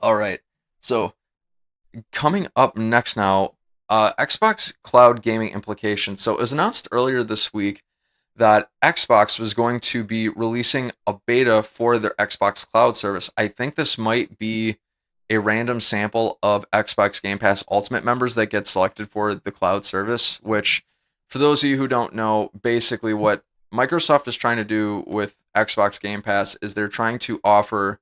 All right. So coming up next now, Xbox Cloud gaming implications. So it was announced earlier this week that Xbox was going to be releasing a beta for their Xbox Cloud service. I think this might be a random sample of Xbox Game Pass Ultimate members that get selected for the cloud service, which, for those of you who don't know, basically what Microsoft is trying to do with Xbox Game Pass is they're trying to offer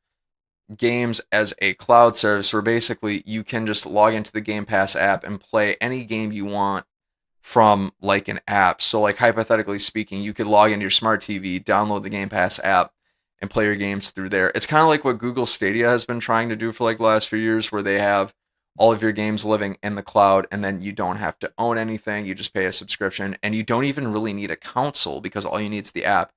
games as a cloud service where basically you can just log into the Game Pass app and play any game you want from like an app. So like hypothetically speaking, you could log into your smart TV, download the Game Pass app and play your games through there. It's kind of like what Google Stadia has been trying to do for like the last few years where they have all of your games living in the cloud and then you don't have to own anything, you just pay a subscription and you don't even really need a console because all you need is the app.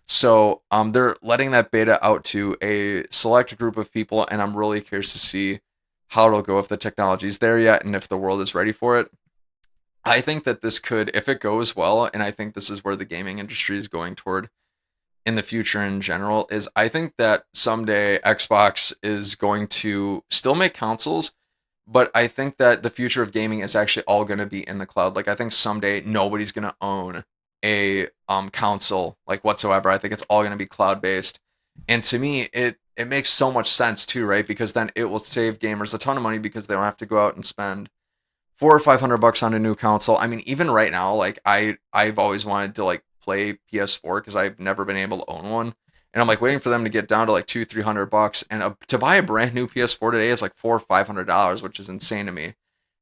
So they're letting that beta out to a select group of people, and I'm really curious to see how it'll go if the technology's there yet and if the world is ready for it. I think that this could, if it goes well, and I think this is where the gaming industry is going toward in the future in general, is I think that someday Xbox is going to still make consoles, but I think that the future of gaming is actually all going to be in the cloud. Like I think someday nobody's going to own a console like whatsoever. I think it's all going to be cloud based. And to me, it makes so much sense too, right? Because then it will save gamers a ton of money because they don't have to go out and spend 400 or 500 bucks on a new console. I mean, even right now, like I've always wanted to like play PS4 because I've never been able to own one, and I'm like waiting for them to get down to like 200-300 bucks, and to buy a brand new PS4 today is like $400 or $500, which is insane to me.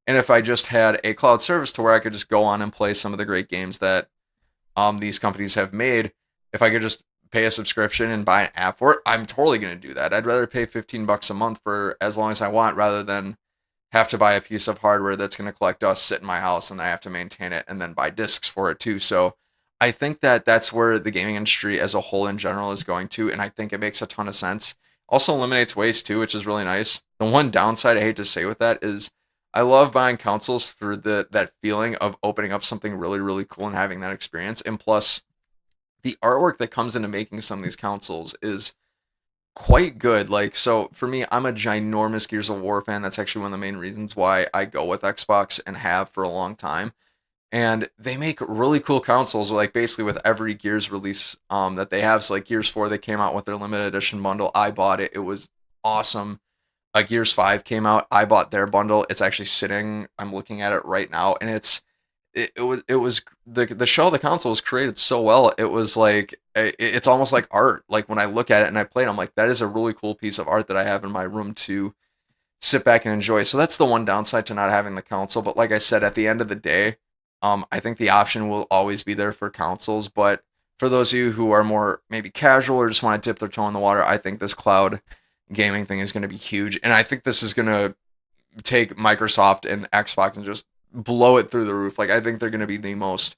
And if I just had a cloud service to where I could just go on and play some of the great games that these companies have made, if I could just pay a subscription and buy an app for it, I'm totally gonna do that. I'd rather pay 15 bucks a month for as long as I want rather than have to buy a piece of hardware that's going to collect dust, sit in my house, and I have to maintain it and then buy discs for it too. So I think that that's where the gaming industry as a whole in general is going to, and I think it makes a ton of sense. Also eliminates waste too, which is really nice. The one downside I hate to say with that is I love buying consoles for the that feeling of opening up something really really cool and having that experience. And plus, the artwork that comes into making some of these consoles is quite good. Like, so for me, I'm a ginormous Gears of War fan. That's actually one of the main reasons why I go with Xbox and have for a long time. And they make really cool consoles, like basically with every Gears release that they have. So like Gears 4, they came out with their limited edition bundle. I bought it. It was awesome. Gears 5 came out. I bought their bundle. It's actually sitting. I'm looking at it right now, and it was the shell of the console was created so well. It was like it's almost like art. Like when I look at it and I play it, I'm like, that is a really cool piece of art that I have in my room to sit back and enjoy. So that's the one downside to not having the console. But like I said, at the end of the day, I think the option will always be there for consoles. But for those of you who are more maybe casual or just want to dip their toe in the water, I think this cloud gaming thing is going to be huge, and I think this is going to take Microsoft and Xbox and just blow it through the roof. Like I think they're going to be the most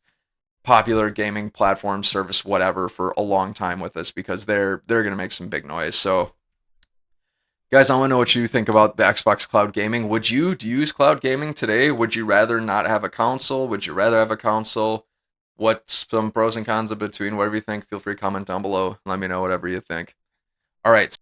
popular gaming platform service whatever for a long time with this because they're going to make some big noise. So guys, I want to know what you think about the Xbox Cloud Gaming. Would you use cloud gaming today? Would you rather not have a console? Would you rather have a console? What's some pros and cons in between? Whatever you think, feel free to comment down below. Let me know whatever you think. All right.